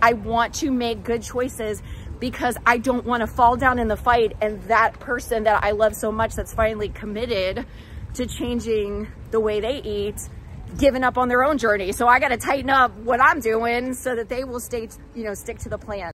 I want to make good choices because I don't want to fall down in the fight and that person that I love so much that's finally committed to changing the way they eat, giving up on their own journey. So I got to tighten up what I'm doing so that they will stay, you know, stick to the plan.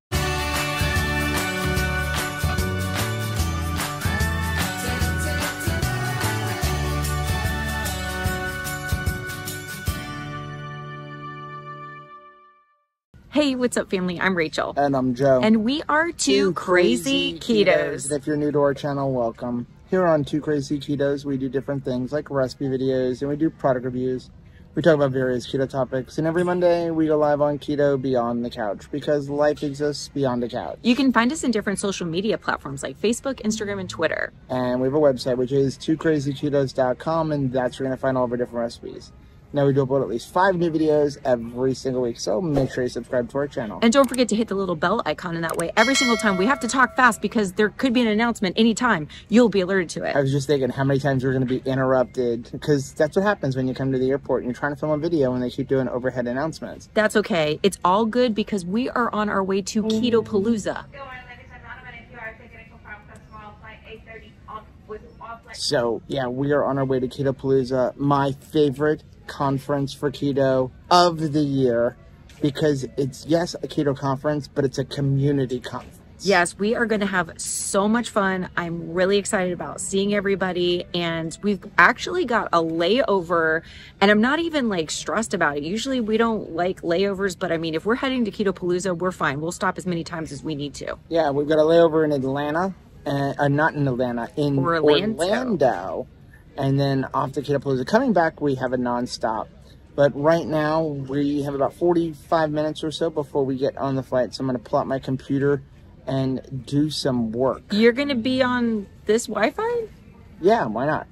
Hey, what's up, family? I'm Rachel. And I'm Joe. And we are Two Crazy Ketos. And if you're new to our channel, welcome. Here on Two Crazy Ketos, we do different things like recipe videos and we do product reviews. We talk about various keto topics. And every Monday, we go live on Keto Beyond the Couch because life exists beyond the couch. You can find us in different social media platforms like Facebook, Instagram, and Twitter. And we have a website, which is twocrazyketos.com, and that's where you're going to find all of our different recipes. Now we do upload at least 5 new videos every single week, so make sure you subscribe to our channel. And don't forget to hit the little bell icon, and that way every single time we have to talk fast because there could be an announcement anytime, you'll be alerted to it. I was just thinking how many times you're going to be interrupted, because that's what happens when you come to the airport and you're trying to film a video and they keep doing overhead announcements. That's okay. It's all good because we are on our way to Keto-Pa-Lou-Za. So yeah, we are on our way to Keto-Pa-Lou-Za, my favorite conference for keto of the year, because it's, yes, a keto conference, but it's a community conference. Yes, we are going to have so much fun. I'm really excited about seeing everybody, and we've actually got a layover, and I'm not even like stressed about it. Usually we don't like layovers, but I mean, if we're heading to Keto-Pa-Lou-Za, we're fine. We'll stop as many times as we need to. Yeah, we've got a layover in Atlanta, not in Atlanta, in Orlando. And then off to Keto-Pa-Lou-Za. Coming back, we have a non-stop. But right now, we have about 45 minutes or so before we get on the flight. So I'm going to pull out my computer and do some work. You're going to be on this Wi-Fi? Yeah, why not?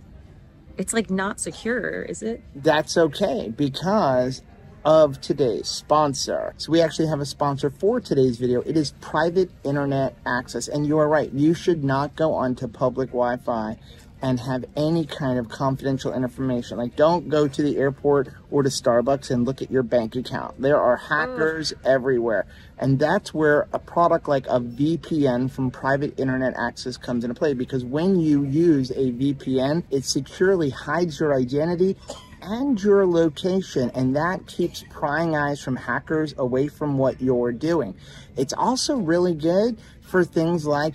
It's like not secure, is it? That's okay, because of today's sponsor. So we actually have a sponsor for today's video. It is private internet access. And you are right. You should not go onto public Wi-Fi and have any kind of confidential information. Like, don't go to the airport or to Starbucks and look at your bank account. There are hackers everywhere. And that's where a product like a VPN from private internet access comes into play, because when you use a VPN, it securely hides your identity and your location, and that keeps prying eyes from hackers away from what you're doing. It's also really good for things like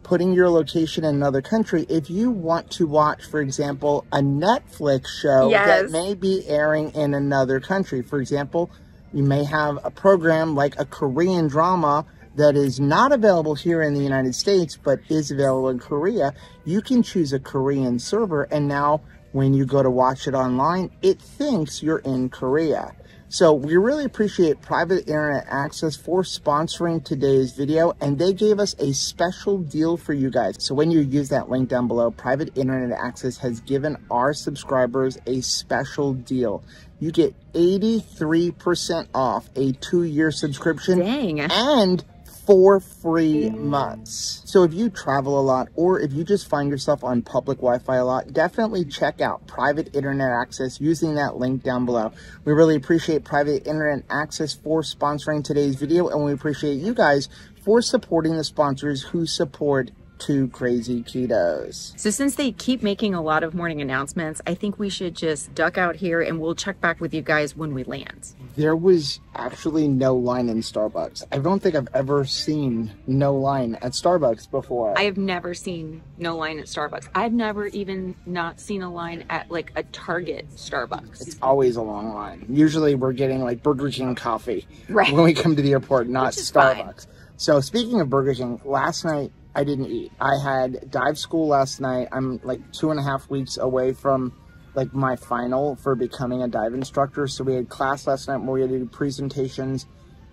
putting your location in another country. If you want to watch, for example, a Netflix show that may be airing in another country. For example, you may have a program like a Korean drama that is not available here in the United States, but is available in Korea. You can choose a Korean server, and now when you go to watch it online, it thinks you're in Korea. So we really appreciate private internet access for sponsoring today's video, and they gave us a special deal for you guys. So when you use that link down below, private internet access has given our subscribers a special deal. You get 83% off a 2-year subscription. Dang. And 4 free months. So if you travel a lot, or if you just find yourself on public Wi-Fi a lot, definitely check out private internet access using that link down below. We really appreciate private internet access for sponsoring today's video, and we appreciate you guys for supporting the sponsors who support Two Crazy Ketos. So since they keep making a lot of morning announcements, I think we should just duck out here and we'll check back with you guys when we land. There was actually no line in Starbucks. I don't think I've ever seen no line at Starbucks before. I have never seen no line at Starbucks. I've never even not seen a line at like a Target Starbucks. It's always a long line. Usually we're getting like Burger King coffee when we come to the airport, not Starbucks. Fine. So speaking of Burger King, last night I didn't eat. I had dive school last night. I'm like 2.5 weeks away from like my final for becoming a dive instructor. So we had class last night where we had to do presentations.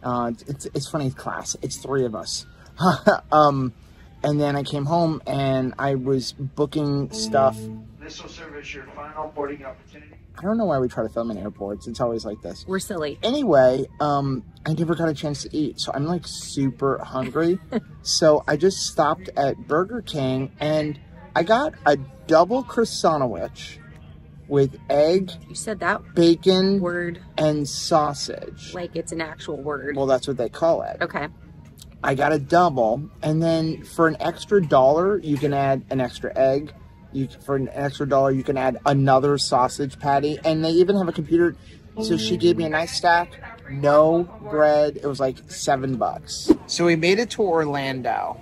It's funny class. It's 3 of us. And then I came home and I was booking stuff. This will serve as your final boarding opportunity. I don't know why we try to film in airports. It's always like this. We're silly. Anyway, I never got a chance to eat, so I'm like super hungry. So I just stopped at Burger King and I got a double croissant-wich with egg, You said that bacon, word and sausage. like it's an actual word. Well, that's what they call it. Okay. I got a double, and then for an extra $1, you can add an extra egg. For an extra $1, you can add another sausage patty, and they even have a computer. So she gave me a nice stack, no bread. It was like $7. So we made it to Orlando,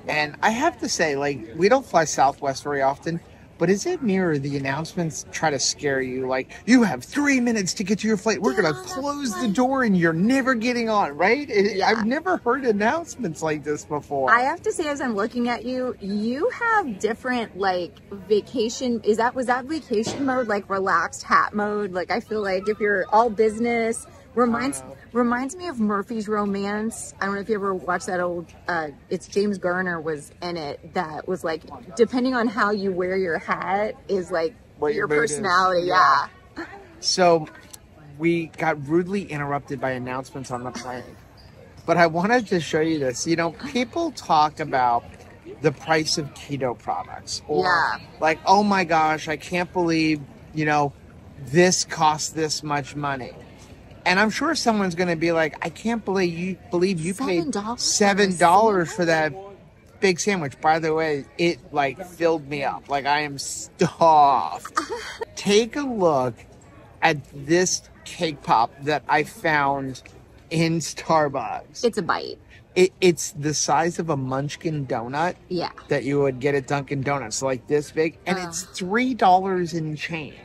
and I have to say, like, we don't fly Southwest very often. But is it me or the announcements try to scare you? Like, you have 3 minutes to get to your flight. We're going to close the door and you're never getting on, right? I've never heard announcements like this before. I have to say, as I'm looking at you, you have different, like, vacation. Was that vacation mode? Like, relaxed hat mode? Like, I feel like if you're all business, reminds me of Murphy's Romance. I don't know if you ever watched that old, it's James Garner was in it, that was like, depending on how you wear your hat is like what your personality. Yeah. So we got rudely interrupted by announcements on the plane. But I wanted to show you this. You know, people talk about the price of keto products. Or like, oh my gosh, I can't believe, you know, this costs this much money. And I'm sure someone's going to be like, I can't believe you paid $7 for that big sandwich. By the way, it like filled me up. Like I am stuffed. Take a look at this cake pop that I found in Starbucks. It's a bite. It's the size of a Munchkin donut. Yeah. That you would get at Dunkin' Donuts, like this big. And it's $3 and change.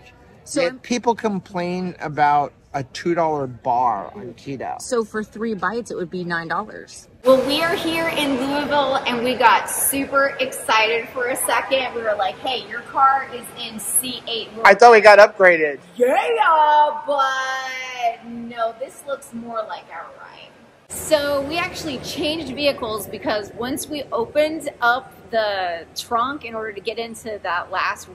So yet people complain about a $2 bar on keto. So for 3 bites, it would be $9. Well, we are here in Louisville and we got super excited for a second. We were like, hey, your car is in C8. I thought we got upgraded. Yeah, but no, this looks more like our ride. So we actually changed vehicles because once we opened up the trunk in order to get into that last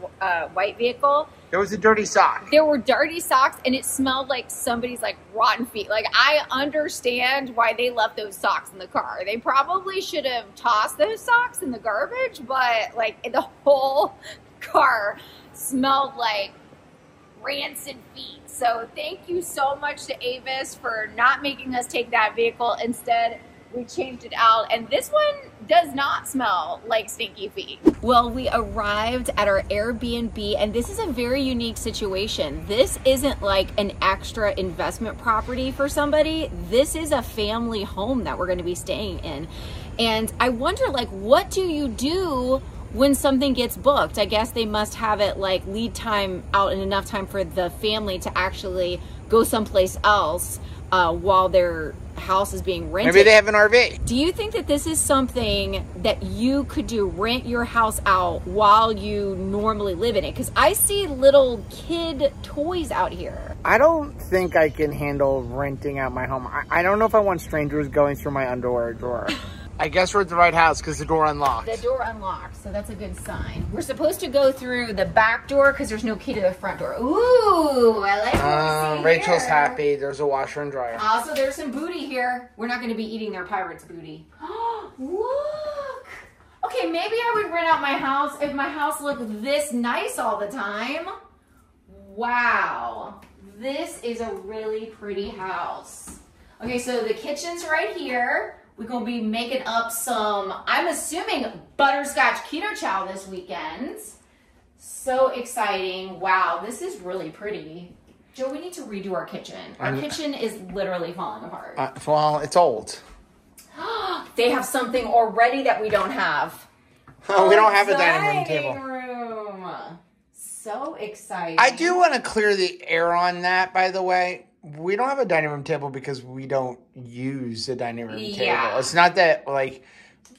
white vehicle, there was a dirty sock. There were dirty socks and it smelled like somebody's like rotten feet. Like I understand why they left those socks in the car. They probably should have tossed those socks in the garbage, but like the whole car smelled like rancid feet. So thank you so much to Avis for not making us take that vehicle. Instead, we changed it out, and this one does not smell like stinky feet. Well, we arrived at our Airbnb, and this is a very unique situation. This isn't like an extra investment property for somebody. This is a family home that we're going to be staying in. And I wonder, like, what do you do when something gets booked? I guess they must have it like lead time out in enough time for the family to actually go someplace else while their house is being rented. Maybe they have an RV. Do you think that this is something that you could do, rent your house out while you normally live in it? Because I see little kid toys out here. I don't think I can handle renting out my home. I don't know if I want strangers going through my underwear drawer. I guess we're at the right house because the door unlocked. The door unlocked, so that's a good sign. We're supposed to go through the back door because there's no key to the front door. Ooh, I like what we see Rachel's here. Happy. There's a washer and dryer. Also, there's some booty here. We're not going to be eating their pirate's booty. Look! Okay, maybe I would rent out my house if my house looked this nice all the time. Wow. This is a really pretty house. Okay, so the kitchen's right here. We're going to be making up some, I'm assuming, butterscotch keto chow this weekend. So exciting. Wow, this is really pretty. Joe, we need to redo our kitchen. Our kitchen is literally falling apart. Well, it's old. They have something already that we don't have. Oh, we don't have a dining room table. Room. So exciting. I do want to clear the air on that, by the way. We don't have a dining room table because we don't use a dining room table. It's not that, like,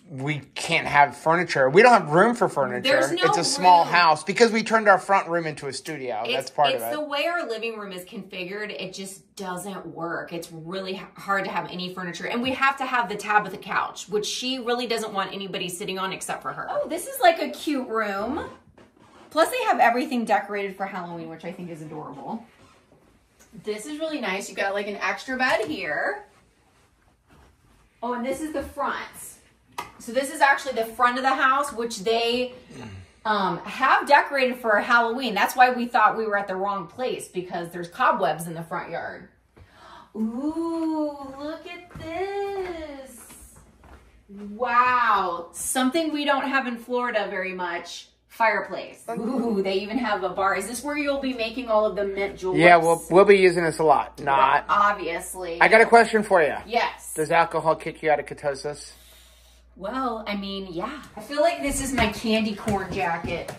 we can't have furniture. We don't have room for furniture. There's no It's a small house because we turned our front room into a studio. That's part of it. It's the way our living room is configured. It just doesn't work. It's really hard to have any furniture. And we have to have the Tabitha couch, which she really doesn't want anybody sitting on except for her. Oh, this is like a cute room. Plus, they have everything decorated for Halloween, which I think is adorable. This is really nice. You got like an extra bed here. Oh, and this is the front. So this is actually the front of the house, which they have decorated for Halloween. That's why we thought we were at the wrong place, because there's cobwebs in the front yard. Ooh, look at this. Wow. Something we don't have in Florida very much. Fireplace. Ooh, they even have a bar. Is this where you'll be making all of the mint juleps? Yeah, we'll be using this a lot. Not. Obviously. I got a question for you. Yes. Does alcohol kick you out of ketosis? Well, I mean, yeah. I feel like this is my candy corn jacket.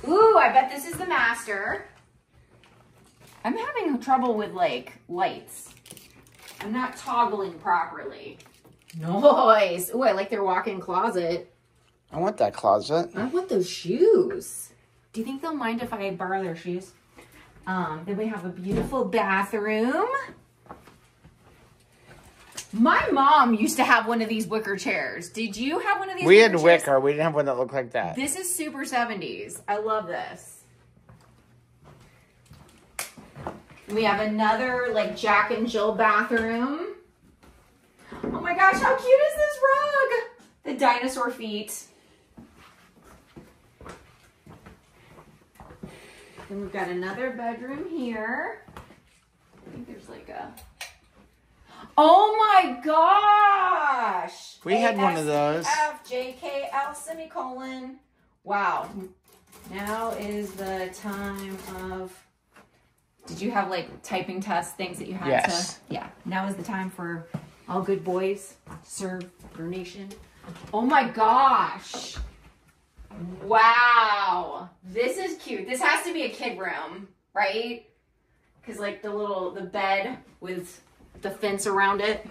Ooh, I bet this is the master. I'm having trouble with, like, lights. I'm not toggling properly. Nice. Ooh, I like their walk-in closet. I want that closet. I want those shoes. Do you think they'll mind if I borrow their shoes? Then we have a beautiful bathroom. My mom used to have one of these wicker chairs. Did you have one of these? We had chairs? wicker. We didn't have one that looked like that. This is super 70s. I love this. We have another like Jack and Jill bathroom. Oh my gosh, how cute is this rug? The dinosaur feet. Then we've got another bedroom here. I think there's like a... Oh my gosh! We had one of those. FJKL semicolon. Wow. Now is the time of... Did you have like typing test things that you had yes. to... Yeah. Now is the time for all good boys to serve their nation. Oh my gosh. Wow. This is cute. This has to be a kid room, right? Because like the bed with the fence around it.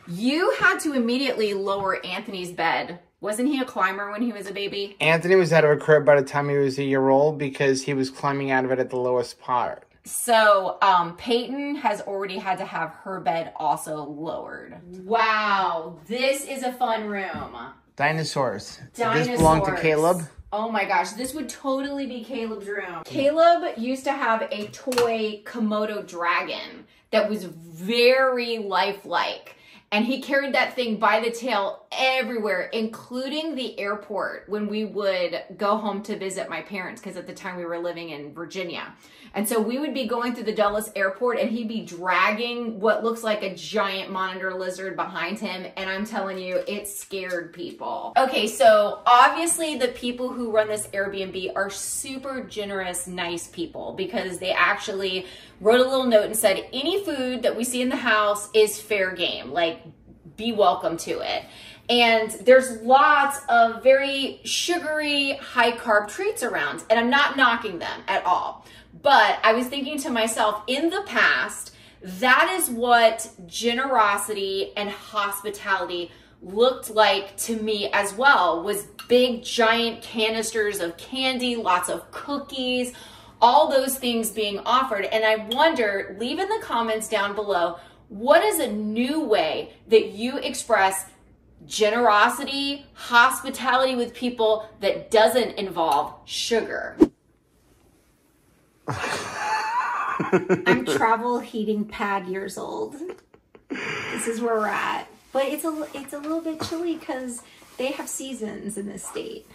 You had to immediately lower Anthony's bed. Wasn't he a climber when he was a baby? Anthony was out of a crib by the time he was a year old because he was climbing out of it at the lowest part. So Peyton has already had to have her bed also lowered. Wow, this is a fun room. Dinosaurs. Dinosaurs. Does this belong to Caleb? Oh my gosh, this would totally be Caleb's room. Caleb used to have a toy Komodo dragon that was very lifelike. And he carried that thing by the tail everywhere, including the airport when we would go home to visit my parents, because at the time we were living in Virginia. And so we would be going through the Dulles airport and he'd be dragging what looks like a giant monitor lizard behind him. And I'm telling you, it scared people. Okay, so obviously the people who run this Airbnb are super generous, nice people, because they actually wrote a little note and said, any food that we see in the house is fair game. Like, be welcome to it. And there's lots of very sugary, high carb treats around, and I'm not knocking them at all. But I was thinking to myself, in the past, that is what generosity and hospitality looked like to me as well, was big giant canisters of candy, lots of cookies, all those things being offered. And I wonder, leave in the comments down below, what is a new way that you express generosity, hospitality with people that doesn't involve sugar? I'm travel heating pad years old. This is where we're at. But it's a little bit chilly because they have seasons in this state.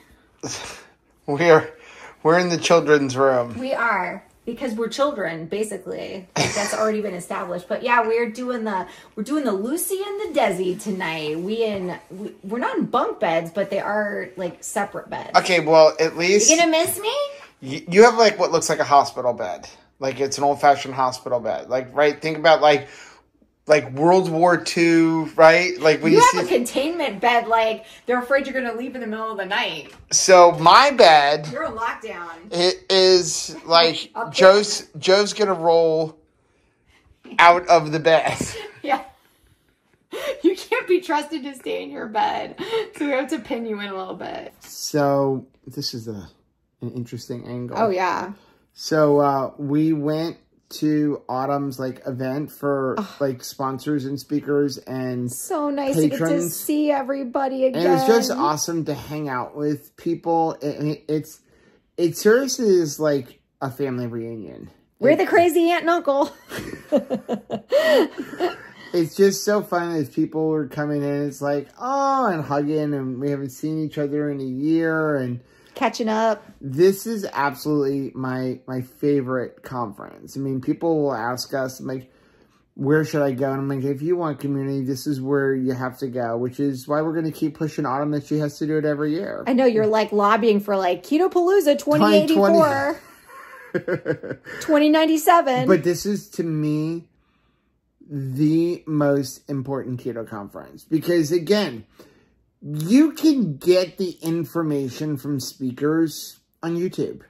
We're in the children's room. We are, because we're children, basically. Like, that's already been established. But yeah, we're doing the Lucy and the Desi tonight. We're not in bunk beds, but they are like separate beds. Okay, well, at least you gonna miss me? You have like what looks like a hospital bed. Like it's an old-fashioned hospital bed. Like, right? Think about like World War II, right? Like when you have a containment bed, like they're afraid you're gonna leave in the middle of the night. So my bed, you're on lockdown. It is like Joe's gonna roll out of the bed. Yeah. You can't be trusted to stay in your bed. So we have to pin you in a little bit. So this is an interesting angle. Oh yeah. So we went to Autumn's like event for like sponsors and speakers and so nice patrons. To get to see everybody again. And it was just awesome to hang out with people. It seriously is like a family reunion. We're the crazy aunt and uncle. It's just so fun as people are coming in. It's like, oh, and hugging, and we haven't seen each other in a year, and catching up. This is absolutely my favorite conference. I mean, people will ask us, like, where should I go? And I'm like, if you want community, this is where you have to go, which is why we're going to keep pushing Autumn that she has to do it every year. I know you're like lobbying for like Keto-Pa-Lou-Za 2084, 2097. But this is, to me, the most important keto conference because, again, you can get the information from speakers on YouTube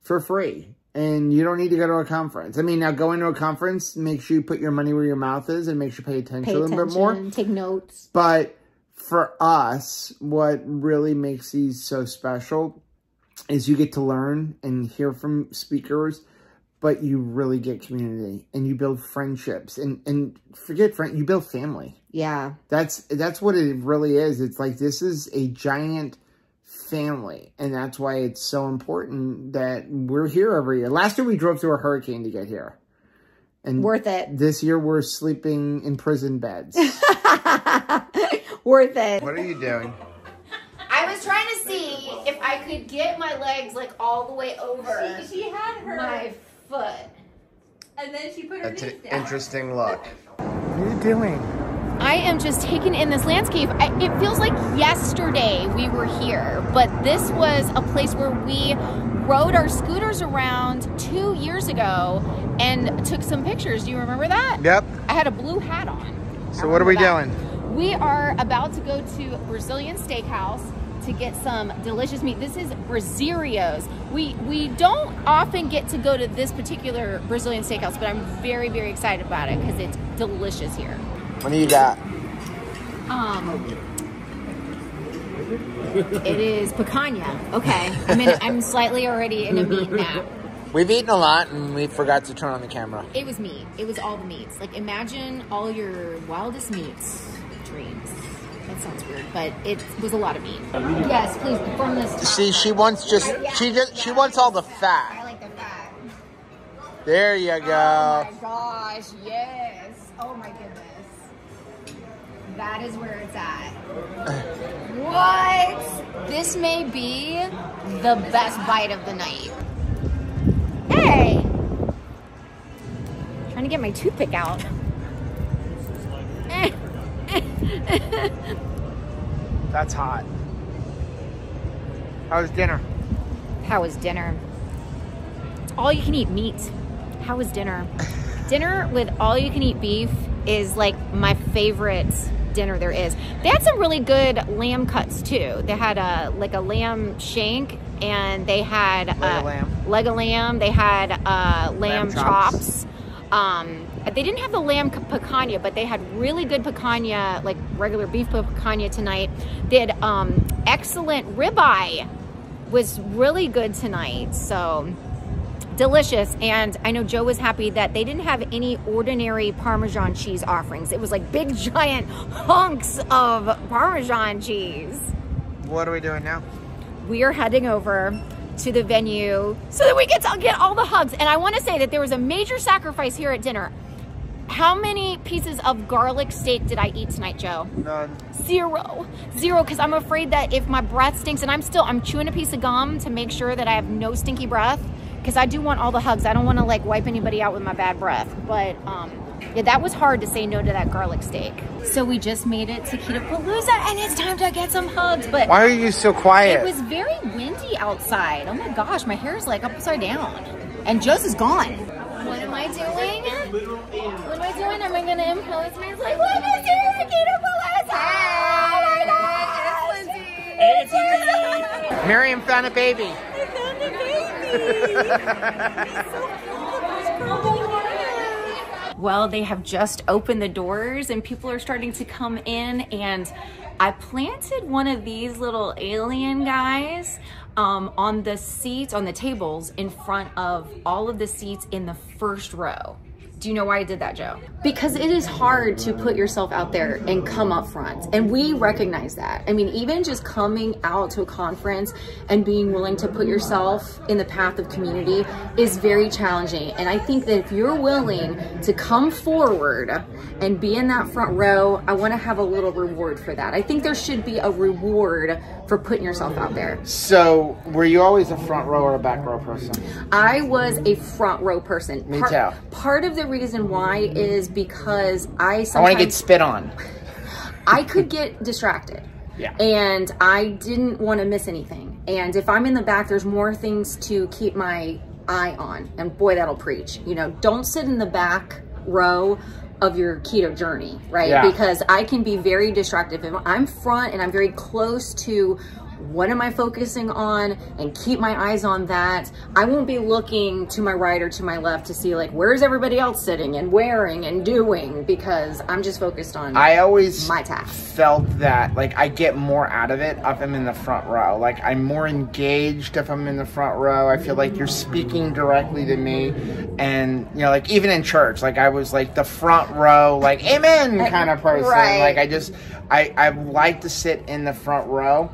for free. And you don't need to go to a conference. I mean, now going to a conference makes you put your money where your mouth is and makes you pay attention a little bit more. Take notes. But for us, what really makes these so special is you get to learn and hear from speakers, but you really get community and you build friendships and forget friend, you build family. Yeah. That's what it really is. It's like, this is a giant family, and that's why it's so important that we're here every year. Last year we drove through a hurricane to get here, and worth it. This year we're sleeping in prison beds. Worth it. What are you doing? I was trying to see if I could get my legs like all the way over. She had her my foot, and then she put her That's an knees down. interesting look. What are you doing? I am just taking in this landscape. It feels like yesterday we were here, but this was a place where we rode our scooters around 2 years ago and took some pictures. Do you remember that? Yep. I had a blue hat on. So what are we doing? We are about to go to Brazilian Steakhouse to get some delicious meat. This is Brasirio's. We don't often get to go to this particular Brazilian Steakhouse, but I'm very, very excited about it because it's delicious here. What do you got? It is picanha. Okay. I'm slightly already in a meat nap. We've eaten a lot and we forgot to turn on the camera. It was meat. It was all the meats. Like, imagine all your wildest meats dreams. That sounds weird, but it was a lot of meat. Yes, please, from this top. See, she wants she wants all the fat. I like the fat. There you go. Oh my gosh, yes. Oh my goodness. That is where it's at. What? This may be the best bite of the night. Hey! Trying to get my toothpick out. That's hot. How was dinner? How was dinner? It's all you can eat meat. How was dinner? Dinner with all you can eat beef is like my favorite dinner there is. They had some really good lamb cuts too. They had a lamb shank, and they had leg of lamb. They had lamb chops. They didn't have the lamb picanha, but they had really good picanha, like regular beef picanha tonight. They had excellent ribeye, was really good tonight. So delicious. And I know Joe was happy that they didn't have any ordinary Parmesan cheese offerings. It was like big giant hunks of Parmesan cheese. What are we doing now? We are heading over to the venue so that we get to get all the hugs. And I want to say that there was a major sacrifice here at dinner. How many pieces of garlic steak did I eat tonight, Joe? None. Zero, because I'm afraid that if my breath stinks, and I'm chewing a piece of gum to make sure that I have no stinky breath, because I do want all the hugs. I don't want to like wipe anybody out with my bad breath. But yeah, that was hard to say no to that garlic steak. So we just made it to Keto-Pa-Lou-Za, and it's time to get some hugs. But why are you so quiet? It was very windy outside. Oh my gosh, my hair is like upside down. And Joe's is gone. What am I doing? What am I doing? Am I gonna impose my like, look at here, Keto-Pa-Lou-Za! Oh my gosh! It's Lindsay! Hey, it's Lindsay! Miriam found a baby. I found a baby! He's so cute. Well, they have just opened the doors and people are starting to come in, and I planted one of these little alien guys on the seats, on the tables in front of all of the seats in the first row Do you know why I did that, Joe? Because it is hard to put yourself out there and come up front. And we recognize that. I mean, even just coming out to a conference and being willing to put yourself in the path of community is very challenging. And I think that if you're willing to come forward and be in that front row, I want to have a little reward for that. I think there should be a reward for putting yourself out there. So, were you always a front row or a back row person? I was a front row person. Me too. Part of the reason why is because I want to get spit on. I could get distracted. Yeah. And I didn't want to miss anything. And if I'm in the back, there's more things to keep my eye on. And boy, that'll preach. You know, don't sit in the back row of your keto journey, right? Yeah. Because I can be very distracted. If I'm front and I'm very close to what am I focusing on and keep my eyes on that, I won't be looking to my right or to my left to see like, where's everybody else sitting and wearing and doing, because I'm just focused on I always my task. Felt that like I get more out of it if I'm in the front row. Like I'm more engaged if I'm in the front row. I feel like you're speaking directly to me. And you know, like even in church, like I was like the front row, like amen kind of person. Right. Like I like to sit in the front row.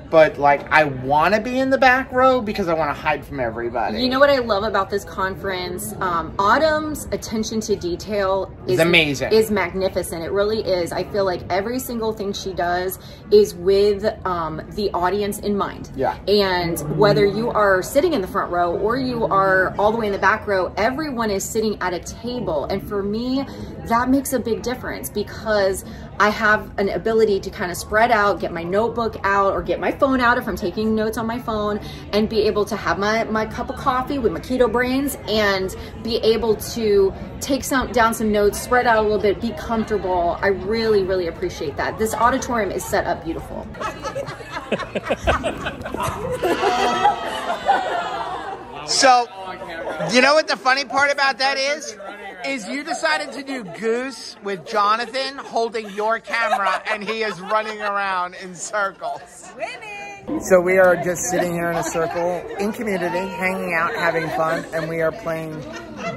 But like I want to be in the back row because I want to hide from everybody. You know what I love about this conference? Autumn's attention to detail is amazing. Is magnificent. It really is. I feel like every single thing she does is with the audience in mind. Yeah. And whether you are sitting in the front row or you are all the way in the back row, everyone is sitting at a table. And for me, that makes a big difference because I have an ability to kind of spread out, get my notebook out or get my phone out if I'm taking notes on my phone, and be able to have my cup of coffee with my keto brains and be able to take down some notes, spread out a little bit, be comfortable. I really, really appreciate that. This auditorium is set up beautiful. So, you know what the funny part about that is? Is you decided to do Goose with Jonathan holding your camera and he is running around in circles. Winning! So we are just sitting here in a circle in community, hanging out, having fun, and we are playing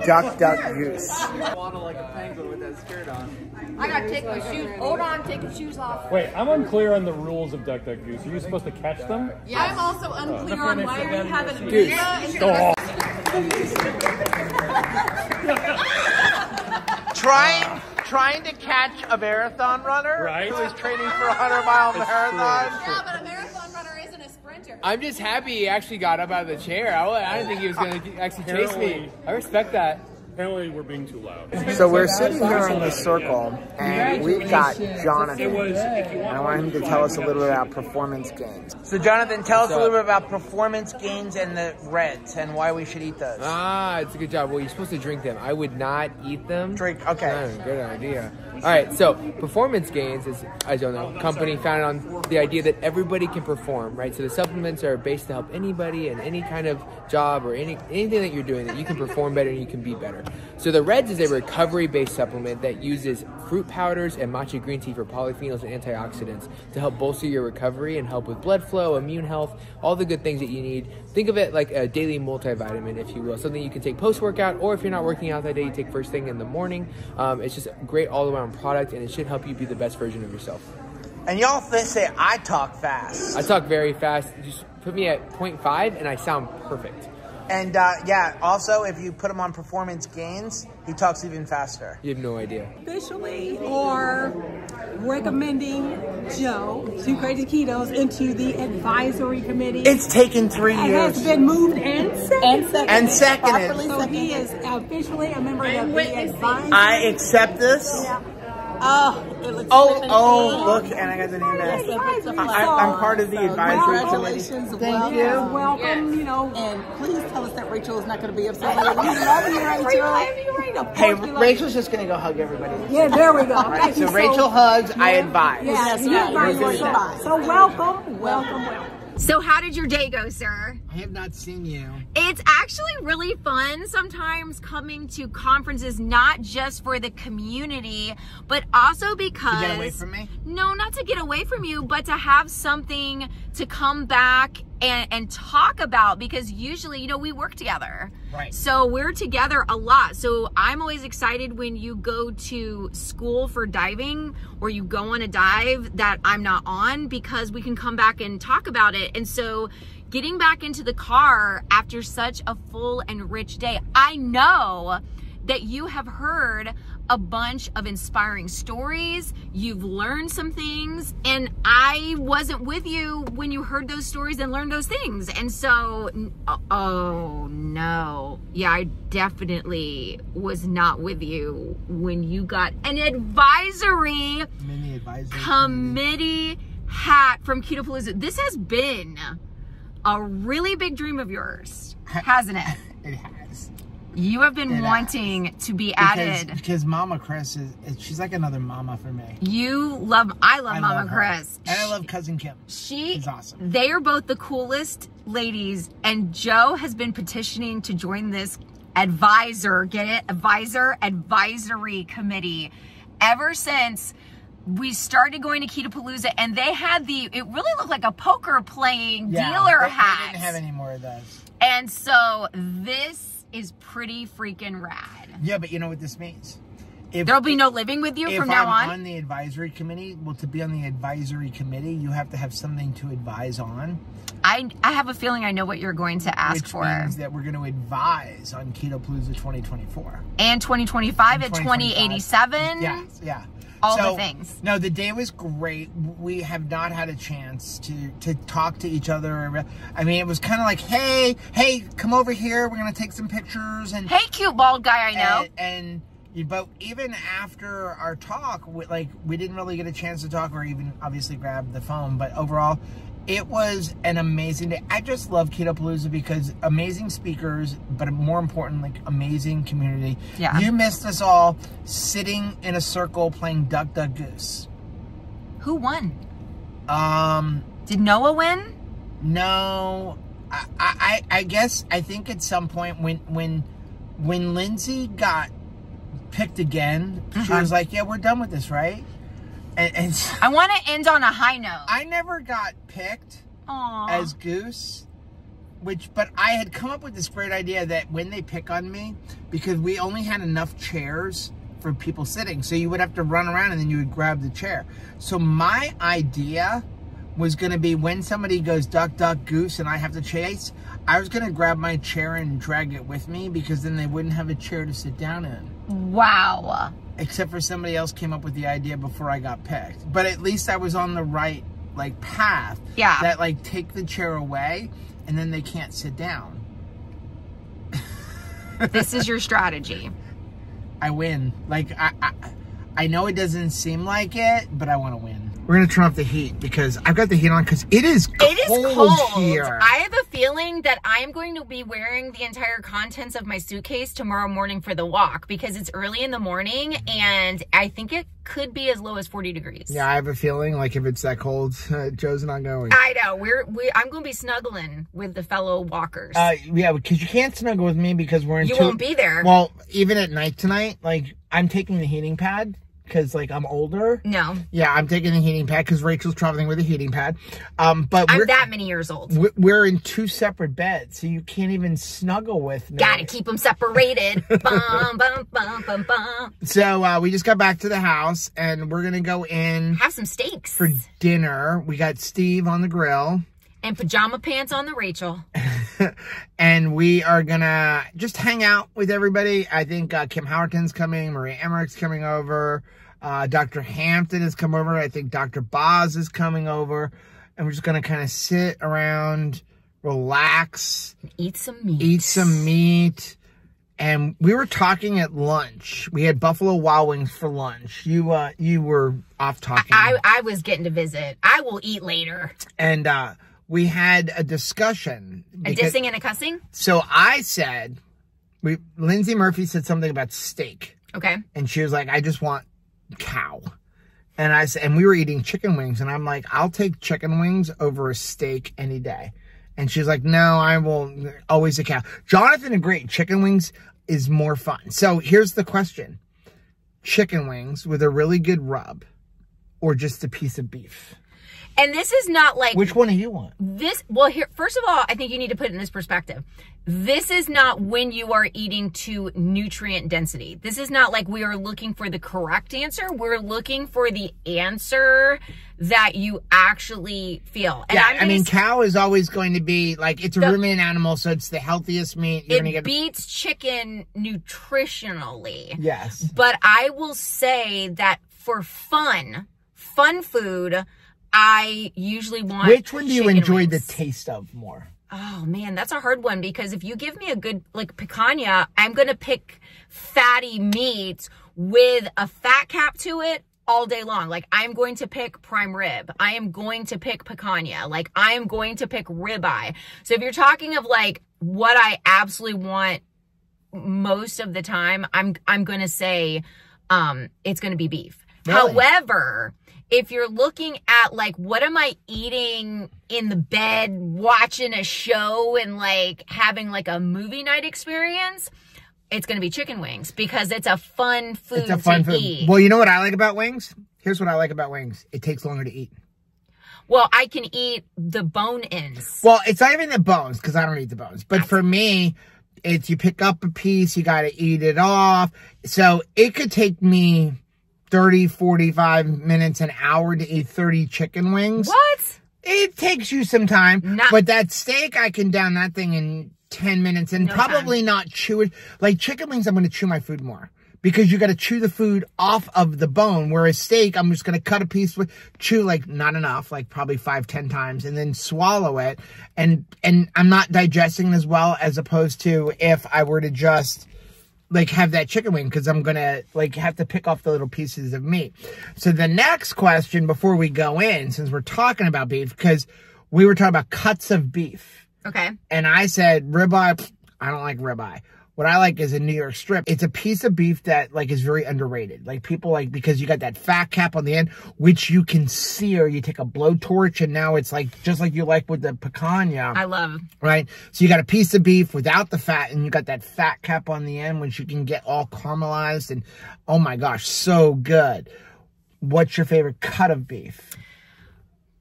Duck, Duck, Goose. I waddle like a penguin with that skirt on. I gotta take my shoes. Hold on, take your shoes off. Wait, I'm unclear on the rules of Duck, Duck, Goose. Are you supposed to catch them? Yeah. I'm also unclear on why we have an Goose. arena. Trying to catch a marathon runner Right. who is training for a 100-mile marathon. Yeah, but a marathon runner isn't a sprinter. I'm just happy he actually got up out of the chair. I didn't think he was going to actually chase me. I respect that. Apparently we're being too loud. So we're sitting here in the circle, and we've got Jonathan. And I want him to tell us a little bit about performance gains. So Jonathan, tell us a little bit about performance gains and the Reds and why we should eat those. Ah, it's a good job. Well, you're supposed to drink them. I would not eat them. Drink, okay. Oh, good idea. All right, so Performance Gains is, as you know, a company founded on the idea that everybody can perform, right? So the supplements are based to help anybody in any kind of job or anything that you're doing, that you can perform better and you can be better. So the Reds is a recovery-based supplement that uses fruit powders and matcha green tea for polyphenols and antioxidants to help bolster your recovery and help with blood flow, immune health, all the good things that you need. Think of it like a daily multivitamin, if you will, something you can take post-workout, or if you're not working out that day, you take first thing in the morning. It's just a great all-around product, and it should help you be the best version of yourself. And y'all say I talk fast. I talk very fast. Just put me at 0.5 and I sound perfect. And yeah, also if you put him on Performance Gains, he talks even faster. You have no idea. Officially or recommending Joe to Crazy Ketos into the advisory committee. It's taken 3 It years. has been moved and seconded. So Seconded. he is officially a member of the advisory. I accept this. Yeah. Oh, it looks Oh, look, and I got the name back. advisory. I'm part of the advisory committee. Congratulations. Thank you. Welcome, you know, and please tell us that Rachel is not going to be upset. We love you, Rachel. Hey, Rachel's just going to go hug everybody. Yeah, there we go. Right, so Rachel hugs, I advise. Yes, you advise. So welcome. So how did your day go, sir? have not seen you. It's actually really fun sometimes coming to conferences, not just for the community, but also because... To get away from me? No, not to get away from you, but to have something to come back and talk about, because usually, you know, we work together. Right. So we're together a lot. So I'm always excited when you go to school for diving or you go on a dive that I'm not on, because we can come back and talk about it. And so getting back into the car after such a full and rich day, I know that you have heard a bunch of inspiring stories. You've learned some things, and I wasn't with you when you heard those stories and learned those things. And so, oh no. Yeah, I definitely was not with you when you got an advisory committee hat from Keto-Pa-Lou-За. This has been a really big dream of yours, hasn't it? It has. You have been wanting to be added. Because Mama Chris she's like another mama for me. I love Mama Chris. And I love Cousin Kim. She's awesome. They are both the coolest ladies, and Joe has been petitioning to join this advisory committee ever since we started going to Keto-Pa-Lou-За, and they had it really looked like a poker playing dealer hat. They didn't have any more of those. And so this is pretty freaking rad. Yeah, but you know what this means? There'll be no living with you from now on? If I'm on the advisory committee, well, to be on the advisory committee, you have to have something to advise on. I have a feeling I know what you're going to ask for. Which means that we're going to advise on Keto-Pa-Lou-За 2024. And 2025 and 2087. Yes, yeah. All the things. No, the day was great. We have not had a chance to talk to each other. I mean, it was kind of like, hey, come over here. We're going to take some pictures. And hey, cute bald guy, I know. But even after our talk, we didn't really get a chance to talk or even obviously grab the phone. But overall, it was an amazing day. I just love Keto-Pa-Lou-За because amazing speakers, but more important, like amazing community. Yeah. You missed us all sitting in a circle playing Duck, Duck, Goose. Who won? Did Noah win? No. I guess, I think at some point when Lindsay got picked again, she was like, yeah, we're done with this, right? And I want to end on a high note. I never got picked as Goose, but I had come up with this great idea that when they pick on me, because we only had enough chairs for people sitting, so you would have to run around and then you would grab the chair. So my idea was going to be when somebody goes duck, duck, goose and I have to chase, I was going to grab my chair and drag it with me, because then they wouldn't have a chair to sit down in. Wow. Except for somebody else came up with the idea before I got picked. But at least I was on the right, path. Yeah. That, take the chair away, and then they can't sit down. This is your strategy. I win. I know it doesn't seem like it, but I want to win. We're going to turn off the heat because I've got the heat on because it is cold here. I have a feeling that I am going to be wearing the entire contents of my suitcase tomorrow morning for the walk, because it's early in the morning and I think it could be as low as 40 degrees. Yeah, I have a feeling if it's that cold, Joe's not going. I know. I'm going to be snuggling with the fellow walkers. Yeah, because you can't snuggle with me because we're in. You won't be there. Well, even at night tonight, I'm taking the heating pad. Because, I'm older. No. Yeah, I'm taking the heating pad because Rachel's traveling with a heating pad. But I'm that many years old. We're in 2 separate beds, so you can't even snuggle with me. Gotta keep them separated. Bum, bum, bum, bum, bum. So, we just got back to the house, and we're going to go in. Have some steaks. For dinner. We got Steve on the grill. And pajama pants on the Rachel. And we are going to just hang out with everybody. I think Kim Howerton's coming. Maria Emmerich's coming over. Dr. Hampton has come over. I think Dr. Boz is coming over. And we're just going to kind of sit around, relax. Eat some meat. Eat some meat. And we were talking at lunch. We had Buffalo Wild Wings for lunch. You were off talking. I was getting to visit. I will eat later. And we had a discussion. A dissing and a cussing? So I said, Lindsay Murphy said something about steak. Okay. And she was like, I just want cow. And I said, and we were eating chicken wings. And I'm like, I'll take chicken wings over a steak any day. And she's like, no, I will always a cow. Jonathan agreed. Chicken wings is more fun. So here's the question. Chicken wings with a really good rub or just a piece of beef? And this is not like... Which one do you want? Well, here, first of all, I think you need to put it in this perspective. This is not when you are eating to nutrient density. This is not like we are looking for the correct answer. We're looking for the answer that you actually feel. And yeah, I mean, cow is always going to be, like, it's a ruminant animal, so it's the healthiest meat. It beats chicken nutritionally. Yes. But I will say that for fun food, I usually want Which one do you enjoy wings. the taste of more? Oh man, that's a hard one because if you give me a good like picanha, I'm going to pick fatty meats with a fat cap to it all day long. Like I'm going to pick prime rib. I am going to pick picanha. Like I am going to pick ribeye. So if you're talking of like what I absolutely want most of the time, I'm going to say it's going to be beef. Really? However, if you're looking at like, what am I eating in the bed, watching a show and like having like a movie night experience, it's going to be chicken wings because it's a fun food to eat. Well, you know what I like about wings? Here's what I like about wings. It takes longer to eat. Well, I can eat the bone ends. Well, it's not even the bones because I don't eat the bones. But for me, it's you pick up a piece, you got to eat it off. So it could take me 30, 45 minutes, an hour to eat 30 chicken wings. What? It takes you some time. But that steak, I can down that thing in 10 minutes and probably not chew it. Like chicken wings, I'm going to chew my food more. Because you got to chew the food off of the bone. Whereas steak, I'm just going to cut a piece, chew like not enough, like probably 5-10 times, and then swallow it. And I'm not digesting as well as opposed to if I were to just like have that chicken wing because I'm going to like have to pick off the little pieces of meat. So the next question before we go in, since we're talking about beef, because we were talking about cuts of beef. Okay. And I said ribeye, I don't like ribeye. What I like is a New York strip. It's a piece of beef that like is very underrated. Like people like, because you got that fat cap on the end, which you can sear. You take a blowtorch and now it's like, just like you like with the picanha. I love. Right? So you got a piece of beef without the fat and you got that fat cap on the end, which you can get all caramelized and oh my gosh, so good. What's your favorite cut of beef?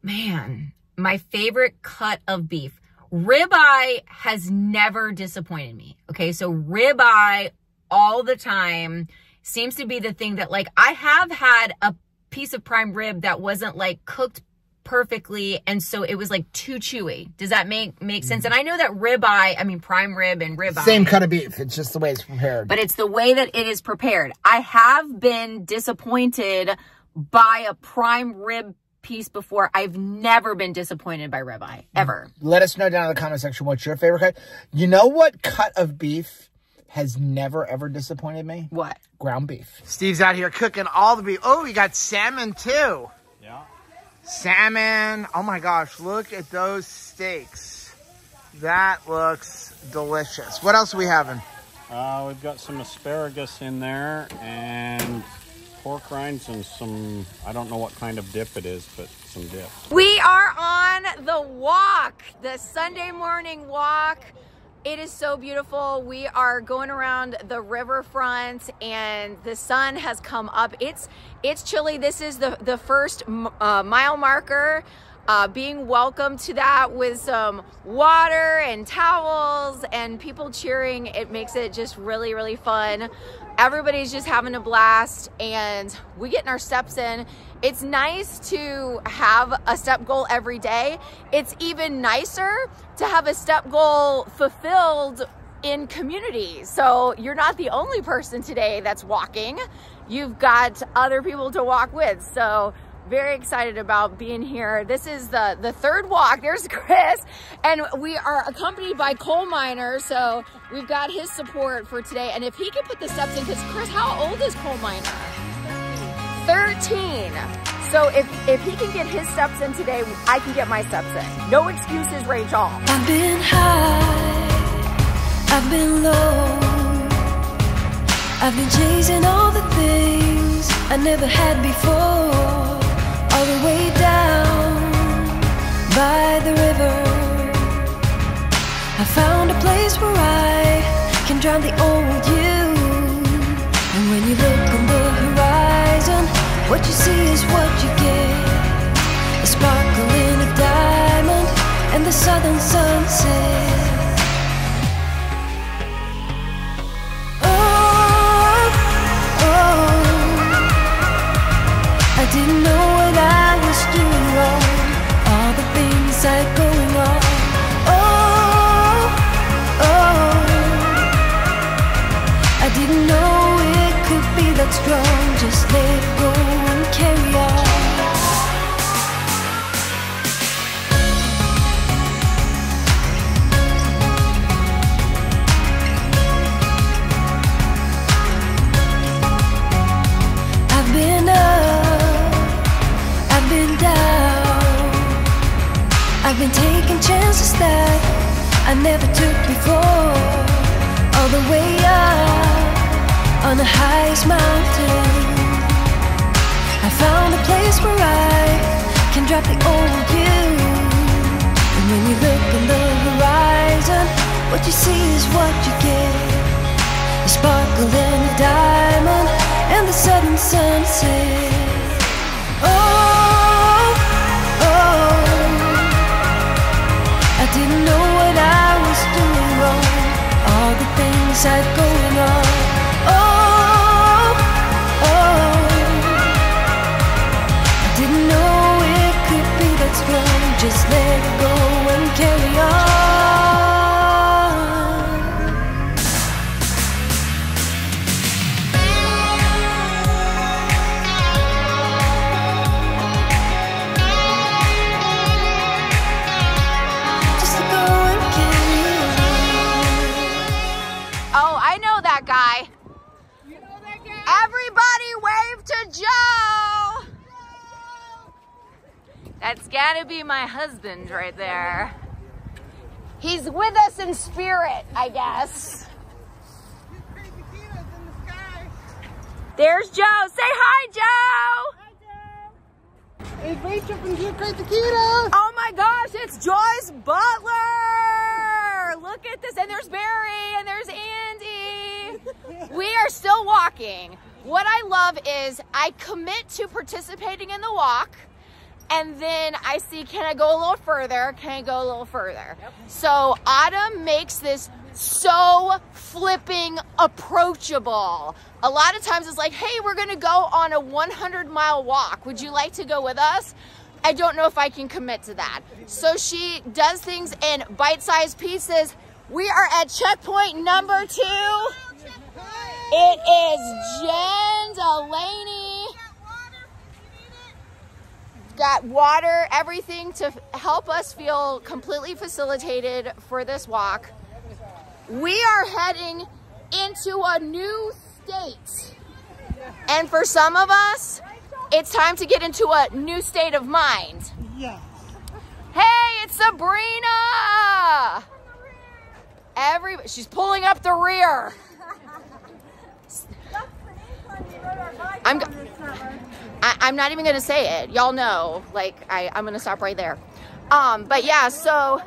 Man, my favorite cut of beef. Ribeye has never disappointed me. Okay, so ribeye all the time seems to be the thing that like I have had a piece of prime rib that wasn't like cooked perfectly and so it was like too chewy. Does that make sense? And I know that ribeye, I mean prime rib and ribeye. Same cut of beef. It's just the way it's prepared. But it's the way that it is prepared. I have been disappointed by a prime rib piece before. I've never been disappointed by ribeye, ever. Let us know down in the comment section what's your favorite cut. You know what cut of beef has never, ever disappointed me? What? Ground beef. Steve's out here cooking all the beef. Oh, you got salmon too. Yeah. Salmon. Oh my gosh, look at those steaks. That looks delicious. What else are we having? We've got some asparagus in there and pork rinds and some, I don't know what kind of dip it is, but some dip. We are on the walk, the Sunday morning walk. It is so beautiful. We are going around the riverfront and the sun has come up. It's chilly. This is the first mile marker. Being welcomed to that with some water and towels and people cheering. It makes it just really, really fun. Everybody's just having a blast and we getting our steps in. It's nice to have a step goal every day. It's even nicer to have a step goal fulfilled in community. So you're not the only person today that's walking. You've got other people to walk with. So very excited about being here. This is the third walk. There's Chris, and we are accompanied by coal miner, so we've got his support for today. And if he can put the steps in, because Chris, how old is coal miner? 13. So if he can get his steps in today, I can get my steps in. No excuses, Rachel. I've been high, I've been low, I've been chasing all the things I never had before. All the way down by the river, found a place where I can drown the old you. And when you look on the horizon, what you see is what you get. A sparkling of diamond and the southern sunset. I didn't know what I was doing wrong, all the things I'd going on. I didn't know it could be that strong. Just let it go and carry on. I've been up, I've been down, I've been taking chances that I never took before. All the way up on the highest mountain, I found a place where I can drop the old you. And when you look on the horizon, what you see is what you get. A sparkle and a diamond and the southern sunset. I didn't know what I was doing wrong, all the things I'd going on. I didn't know it could be that strong. Just let it go and carry on. Just let go and carry on. Oh, I know that guy. You know that guy? Everybody wave to Joe. That's gotta be my husband right there. He's with us in spirit, I guess. Crazy Ketos in the sky. There's Joe. Say hi, Joe. Hi, Joe. It's Rachel from Crazy Ketos. Oh my gosh, it's Joyce Butler. Look at this. And there's Barry and there's Andy. We are still walking. What I love is I commit to participating in the walk, and then I see, can I go a little further? Can I go a little further? Yep. So Autumn makes this so flipping approachable. A lot of times it's like, hey, we're gonna go on a 100-mile walk. Would you like to go with us? I don't know if I can commit to that. So she does things in bite-sized pieces. We are at checkpoint number 2. It is Jen Delaney. Got water, everything to help us feel completely facilitated for this walk. We are heading into a new state. And for some of us, it's time to get into a new state of mind. Yeah. Hey, it's Sabrina. She's pulling up the rear. I'm not even gonna say it. Y'all know, like, I'm gonna stop right there. But yeah, so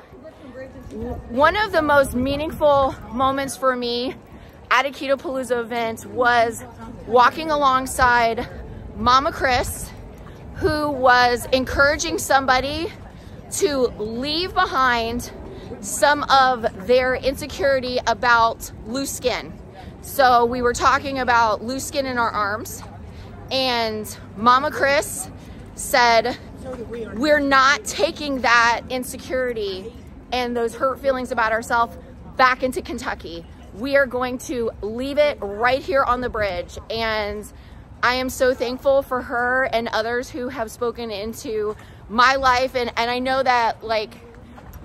one of the most meaningful moments for me at a Keto-Pa-Lou-Za event was walking alongside Mama Chris, who was encouraging somebody to leave behind some of their insecurity about loose skin. So we were talking about loose skin in our arms, and Mama Chris said, we're not taking that insecurity and those hurt feelings about ourselves back into Kentucky. We are going to leave it right here on the bridge. And I am so thankful for her and others who have spoken into my life. And I know that, like,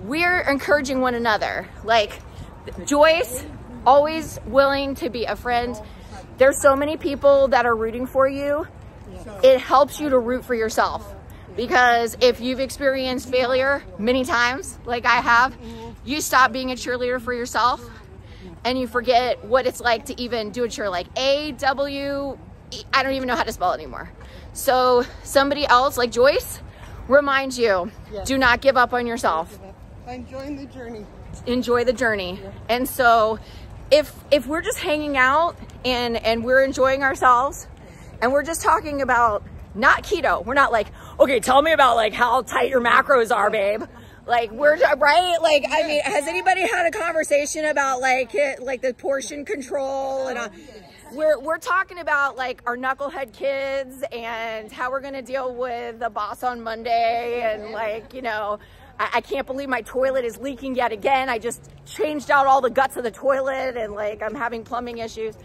we're encouraging one another. Like, Joyce, always willing to be a friend. There's so many people that are rooting for you. It helps you to root for yourself, because if you've experienced failure many times, like I have, you stop being a cheerleader for yourself and you forget what it's like to even do a cheer, like A-W, I don't even know how to spell it anymore. So somebody else like Joyce reminds you, do not give up on yourself. I'm enjoying the journey. enjoy the journey. And so if we're just hanging out and we're enjoying ourselves and we're just talking about not keto, we're not like, okay, tell me about like how tight your macros are, babe. Like we're right. Like, I mean, has anybody had a conversation about like the portion control and we're talking about like our knucklehead kids and how we're going to deal with the boss on Monday. And like, you know, I can't believe my toilet is leaking yet again. I just changed out all the guts of the toilet and like I'm having plumbing issues.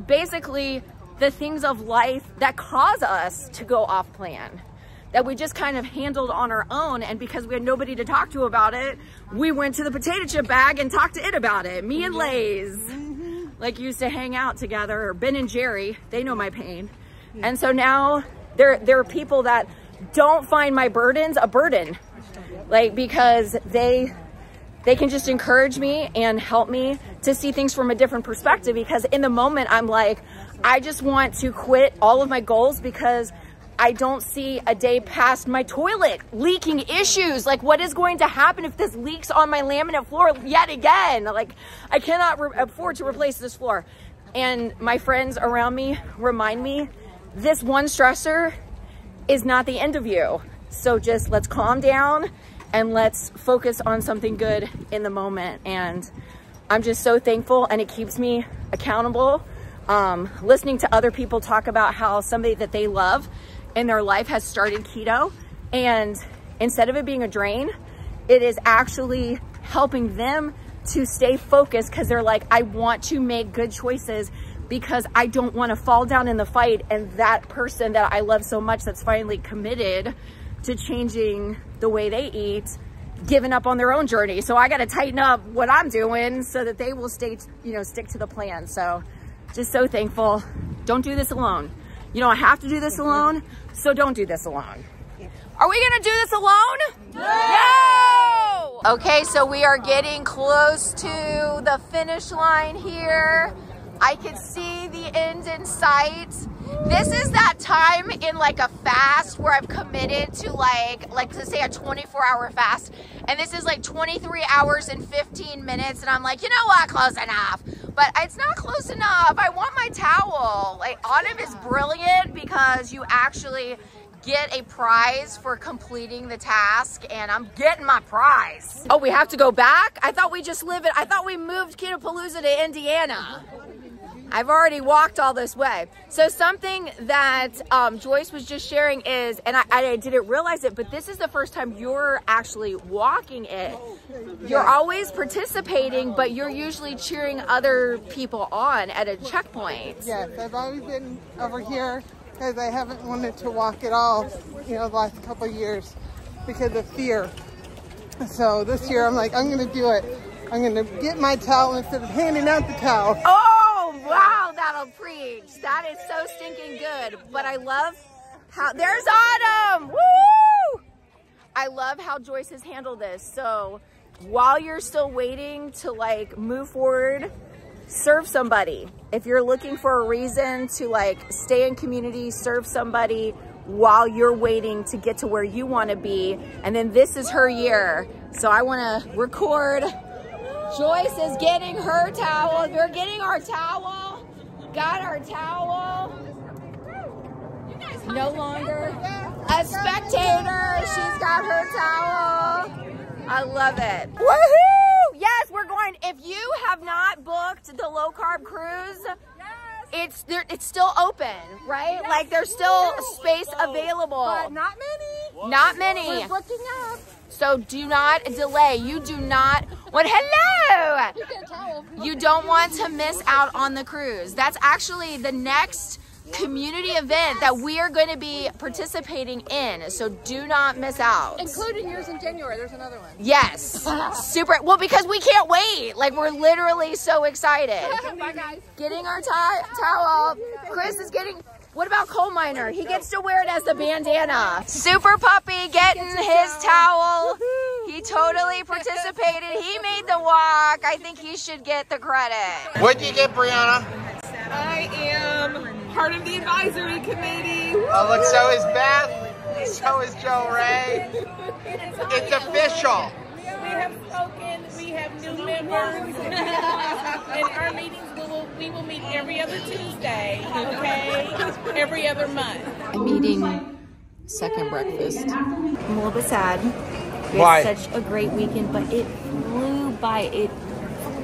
Basically the things of life that cause us to go off plan, that we just kind of handled on our own. And because we had nobody to talk to about it, we went to the potato chip bag and talked to it about it. Me and Lay's like used to hang out together, or Ben and Jerry, they know my pain. And so now there are people that don't find my burdens a burden, like because they can just encourage me and help me to see things from a different perspective. Because in the moment I'm like, I just want to quit all of my goals because I don't see a day past my toilet leaking issues. Like, what is going to happen if this leaks on my laminate floor yet again? Like, I cannot afford to replace this floor. And my friends around me remind me, this one stressor is not the end of you. So just let's calm down and let's focus on something good in the moment. And I'm just so thankful, and it keeps me accountable. Listening to other people talk about how somebody that they love in their life has started keto, and instead of it being a drain, it is actually helping them to stay focused, because they're like, I want to make good choices because I don't want to fall down in the fight. And that person that I love so much that's finally committed to changing the way they eat, giving up on their own journey. So I got to tighten up what I'm doing so that they will stay, you know, stick to the plan. So just so thankful. Don't do this alone. You don't have to do this alone, so don't do this alone. Are we gonna do this alone? No! Okay, so we are getting close to the finish line here. I can see the end in sight. This is that time in like a fast where I've committed to like to say a 24-hour fast. And this is like 23 hours and 15 minutes. And I'm like, you know what, close enough. But it's not close enough. I want my towel. Like, Autumn is brilliant because you actually get a prize for completing the task, and I'm getting my prize. Oh, we have to go back? I thought we just I thought we moved Keto-Pa-Lou-Za to Indiana. I've already walked all this way. So something that Joyce was just sharing is, and I didn't realize it, but this is the first time you're actually walking it. You're always participating, but you're usually cheering other people on at a checkpoint. Yes, I've always been over here because I haven't wanted to walk at all, you know, the last couple of years because of fear. So this year I'm like, I'm going to do it. I'm going to get my towel instead of handing out the towel. Oh, wow, that'll preach. That is so stinking good. But I love how, there's Autumn. Woo! I love how Joyce has handled this. So while you're still waiting to like move forward, serve somebody. If you're looking for a reason to like stay in community, serve somebody while you're waiting to get to where you want to be. And then this is her year. So I want to record. Joyce is getting her towel. We're getting our towel. Got our towel. No longer a spectator. She's got her towel. I love it. Woohoo! Yes, we're going. If you have not booked the low carb cruise, it's still open, right? Yes, like there's still space available. But not many. Not many. We're booking up. So do not delay. You do not want, hello! You don't want to miss out on the cruise. That's actually the next community event that we are going to be participating in. So do not miss out. Including yours in January. There's another one. Yes. Super. Well, because we can't wait. Like, we're literally so excited. Bye, guys. Getting our towel. Chris is getting... What about Coal Miner? He gets to wear it as the bandana. Super Puppy getting his towel. He totally participated. He made the walk. I think he should get the credit. What'd you get, Brianna? I am part of the advisory committee. Oh, look, so is Beth. So is Joe Ray. It's official. We have spoken. We have new members. In our meetings, we will meet every other Tuesday, okay? Every other month. I'm eating second breakfast. I'm a little bit sad. We Why? had such a great weekend, but it flew by. It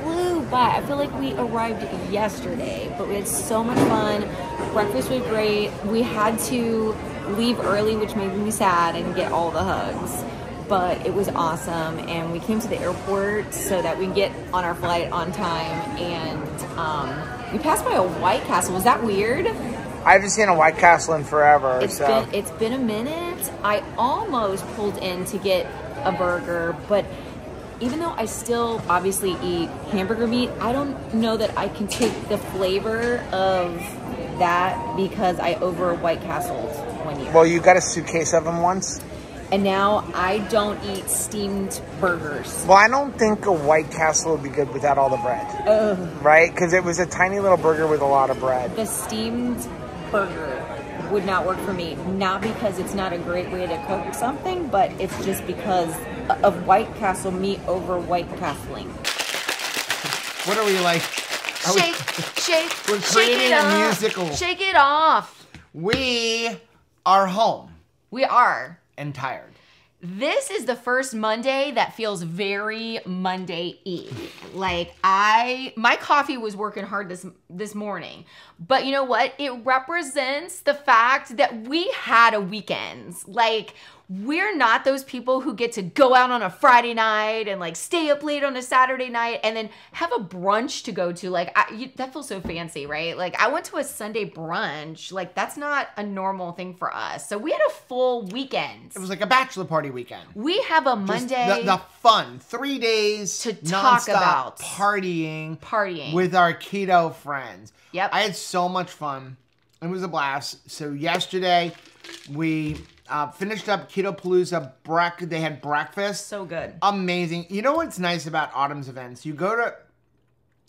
flew by. I feel like we arrived yesterday, but we had so much fun. Breakfast was great. We had to leave early, which made me sad, and get all the hugs. But it was awesome, and we came to the airport so that we can get on our flight on time, and we passed by a White Castle. Was that weird? I haven't seen a White Castle in forever. It's been a minute. I almost pulled in to get a burger, but even though I still obviously eat hamburger meat, I don't know that I can take the flavor of that because I over White Castled one year. Well, you got a suitcase of them once? And now I don't eat steamed burgers. Well, I don't think a White Castle would be good without all the bread. Ugh. Right? Because it was a tiny little burger with a lot of bread. The steamed burger would not work for me. Not because it's not a great way to cook something, but it's just because of White Castle meat over White Castling. What are we like? Shake, We're creating a musical. Shake it off. We are home We are. and tired. This is the first Monday that feels very Monday-y. Like my coffee was working hard this morning. But you know what? It represents the fact that we had a weekend. Like, we're not those people who get to go out on a Friday night and like stay up late on a Saturday night and then have a brunch to go to. Like, that feels so fancy, right? Like, I went to a Sunday brunch. Like, that's not a normal thing for us. So we had a full weekend. It was like a bachelor party weekend. We have a Monday. Just the fun. 3 days to talk about partying with our keto friends. Yep. I had so much fun. It was a blast. So yesterday we finished up Keto-Pa-Lou-Za. They had breakfast. So good. Amazing. You know what's nice about Autumn's events? You go to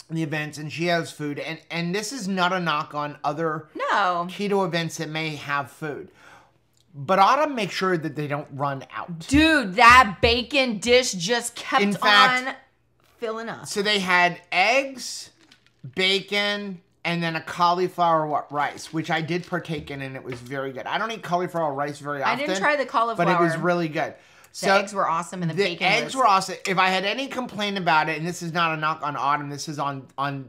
the events and she has food. And this is not a knock on other keto events that may have food. But Autumn makes sure that they don't run out. Dude, that bacon dish just kept on filling up. So they had eggs, bacon, and then a cauliflower rice, which I did partake in, and it was very good. I don't eat cauliflower rice very often. I didn't try the cauliflower. But it was really good. The eggs were awesome, and the bacon eggs were awesome. If I had any complaint about it, and this is not a knock on Autumn, this is on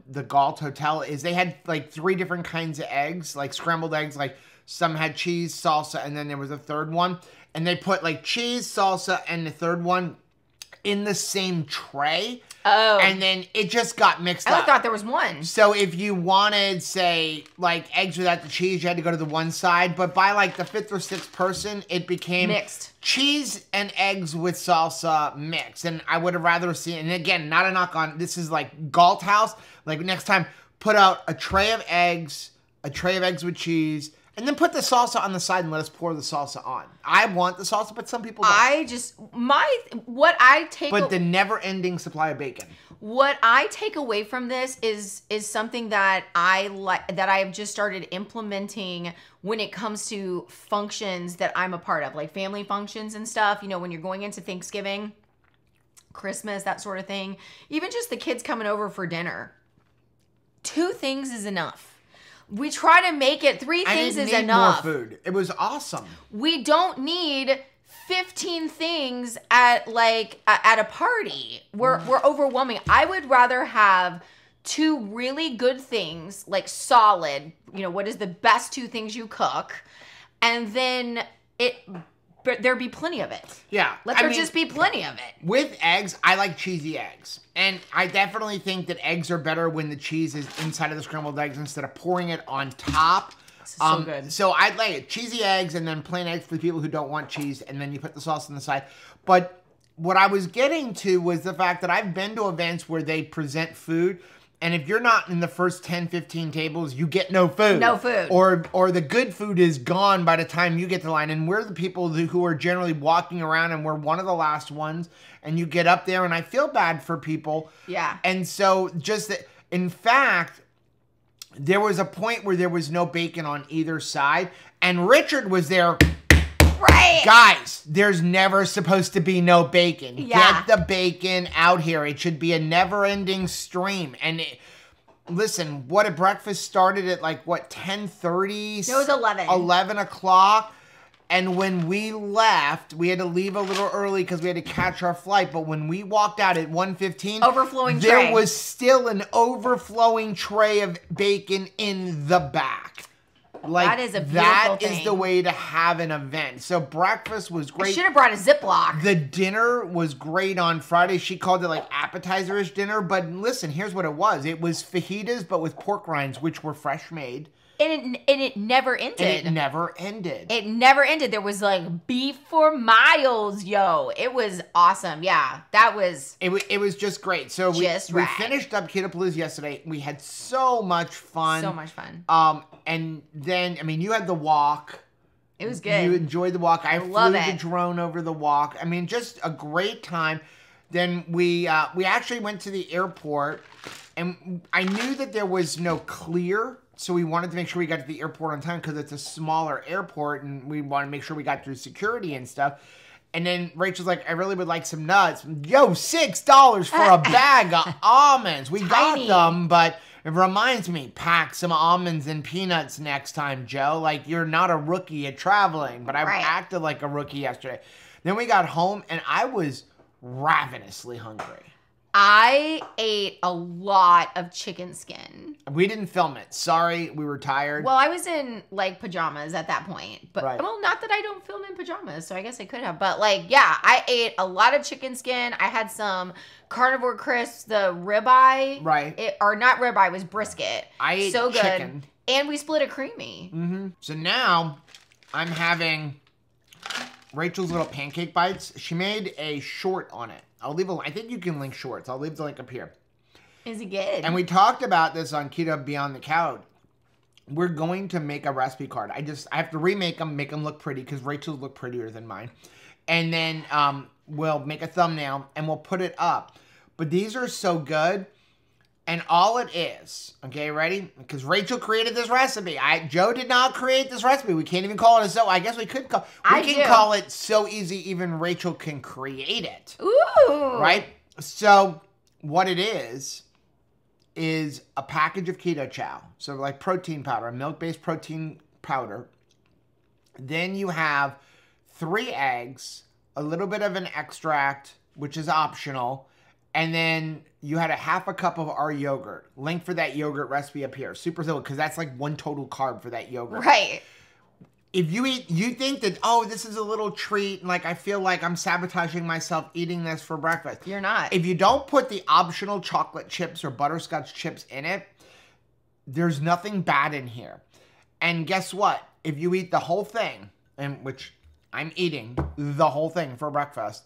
the Galt Hotel, is they had like 3 different kinds of eggs, like scrambled eggs, like some had cheese, salsa, and then there was a third one. And they put like cheese, salsa, and the third one in the same tray. Oh. And then it just got mixed up. I thought there was one. So if you wanted, say, like eggs without the cheese, you had to go to the one side. But by like the 5th or 6th person, it became mixed. Cheese and eggs with salsa mixed. And I would have rather seen, and again, not a knock on, this is like Galt House. Like next time, put out a tray of eggs with cheese, and then put the salsa on the side and let us pour the salsa on. I want the salsa, but some people don't. But the never-ending supply of bacon. What I take away from this is something that I like, that I have just started implementing when it comes to functions that I'm a part of, like family functions and stuff. You know, when you're going into Thanksgiving, Christmas, that sort of thing. Even just the kids coming over for dinner. 2 things is enough. We try to make it 3 things is enough. More food. It was awesome. We don't need 15 things at a party. We're overwhelming. I would rather have 2 really good things, like solid, you know, what is the best 2 things you cook, and then there be plenty of it. Yeah. Let there just be plenty of it. With eggs, I like cheesy eggs. And I definitely think that eggs are better when the cheese is inside of the scrambled eggs instead of pouring it on top. This is so good. So I'd like it. Cheesy eggs and then plain eggs for people who don't want cheese, and then you put the sauce on the side. But what I was getting to was the fact that I've been to events where they present food, and if you're not in the first 10, 15 tables, you get no food. No food. Or the good food is gone by the time you get to the line. And we're the people who are generally walking around, and we're one of the last ones. And you get up there, and I feel bad for people. Yeah. And so just that, in fact, there was a point where there was no bacon on either side. And Richard was there Right. Guys, there's never supposed to be no bacon. Yeah. Get the bacon out here. It should be a never-ending stream. And listen, what a breakfast started at like, what, 10:30? It was 11. 11 o'clock. And when we left, we had to leave a little early because we had to catch our flight. But when we walked out at 1:15, overflowing there tray. was still an overflowing tray of bacon in the back. Like, that is a beautiful thing. That is the way to have an event. So breakfast was great. I should have brought a Ziploc. The dinner was great on Friday. She called it like appetizer-ish dinner. But listen, here's what it was. It was fajitas, but with pork rinds, which were fresh made. And it never ended. And it never ended. It never ended. There was like beef for miles, yo. It was awesome. Yeah, that was... It was just great. So we finished up Keto-Pa-Lou-За yesterday. We had so much fun. So much fun. And then, I mean, you had the walk. It was good. You enjoyed the walk. I love flew it. the drone over the walk. I mean, just a great time. Then we actually went to the airport, and I knew that there was no clear, so we wanted to make sure we got to the airport on time because it's a smaller airport, and we wanted to make sure we got through security and stuff. And then Rachel's like, I really would like some nuts. Yo, $6 for a bag of almonds. We got them, but it reminds me, pack some almonds and peanuts next time, Joe. Like, you're not a rookie at traveling, but I acted like a rookie yesterday. Then we got home, and I was ravenously hungry. I ate a lot of chicken skin. We didn't film it. Sorry, we were tired. Well, I was in like pajamas at that point. But well, not that I don't film in pajamas, so I guess I could have. But like, yeah, I ate a lot of chicken skin. I had some carnivore crisps, the ribeye. Right. Or not ribeye, it was brisket. I ate so good. chicken. And we split a creamy. Mm-hmm. So now I'm having Rachel's little pancake bites. She made a short on it. I'll leave I think you can link shorts. I'll leave the link up here. Is it good? And we talked about this on Keto Beyond the Couch. We're going to make a recipe card. I have to remake them, make them look pretty because Rachel's look prettier than mine. And then we'll make a thumbnail and we'll put it up. But these are so good. And all it is, okay, ready? Because Rachel created this recipe. Joe did not create this recipe. We can't even call it I guess we could call call it so easy even Rachel can create it. Ooh. Right? So what it is a package of keto chow. So like protein powder, a milk-based protein powder. Then you have 3 eggs, a little bit of an extract, which is optional. And then you had a half a cup of our yogurt. Link for that yogurt recipe up here. Super simple, because that's like 1 total carb for that yogurt. Right. If you think that, oh, this is a little treat, and like I feel like I'm sabotaging myself eating this for breakfast. You're not. If you don't put the optional chocolate chips or butterscotch chips in it, there's nothing bad in here. And guess what? If you eat the whole thing, and which I'm eating the whole thing for breakfast,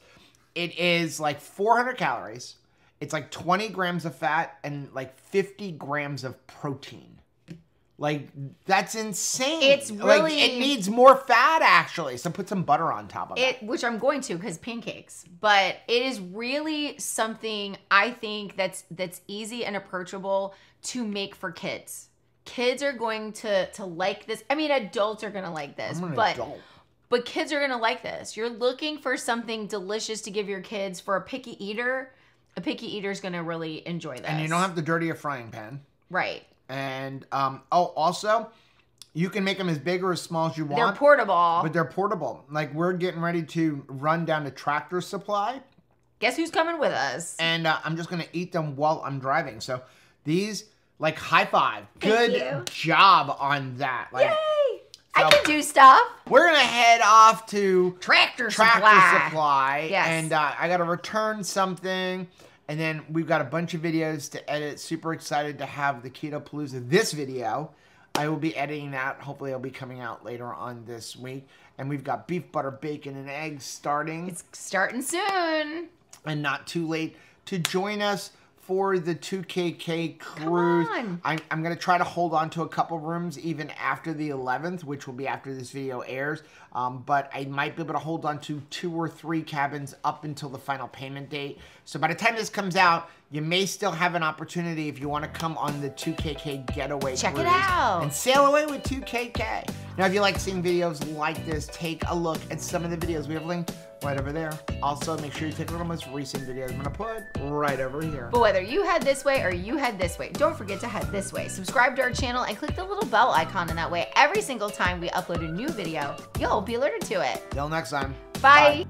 it is like 400 calories. It's like 20 grams of fat and like 50 grams of protein. Like, that's insane. It's really... Like, it needs more fat, actually. So put some butter on top of it. Which I'm going to, because pancakes. But it is really something, I think, that's easy and approachable to make for kids. Kids are going to like this. I mean, adults are going to like this. I'm an but adult. But kids are going to like this. You're looking for something delicious to give your kids. For a picky eater, a picky eater is going to really enjoy this. And you don't have to dirty a frying pan. Right. And, also, you can make them as big or as small as you want. They're portable. But they're portable. Like, we're getting ready to run down to Tractor Supply. Guess who's coming with us? And I'm just going to eat them while I'm driving. So, these, like, high five. Thank Good you. job on that. Like, yay! I can do stuff. We're going to head off to Tractor Supply. Yes. And I got to return something. And then we've got a bunch of videos to edit. Super excited to have the Keto-Pa-Lou-За. This video, I will be editing that. Hopefully it'll be coming out later on this week. And we've got beef, butter, bacon, and eggs starting. It's starting soon. And not too late to join us for the 2KK cruise. Come on. I'm going to try to hold on to a couple rooms even after the 11th, which will be after this video airs. But I might be able to hold on to 2 or 3 cabins up until the final payment date. So by the time this comes out, you may still have an opportunity if you want to come on the 2KK getaway Check cruise it out. and sail away with 2KK. Now, if you like seeing videos like this, take a look at some of the videos we have linked right over there. Also, make sure you take a look at the most recent videos I'm gonna put right over here. But whether you head this way or you head this way, don't forget to head this way. Subscribe to our channel and click the little bell icon, and that way every single time we upload a new video, you'll be alerted to it. Till next time. Bye.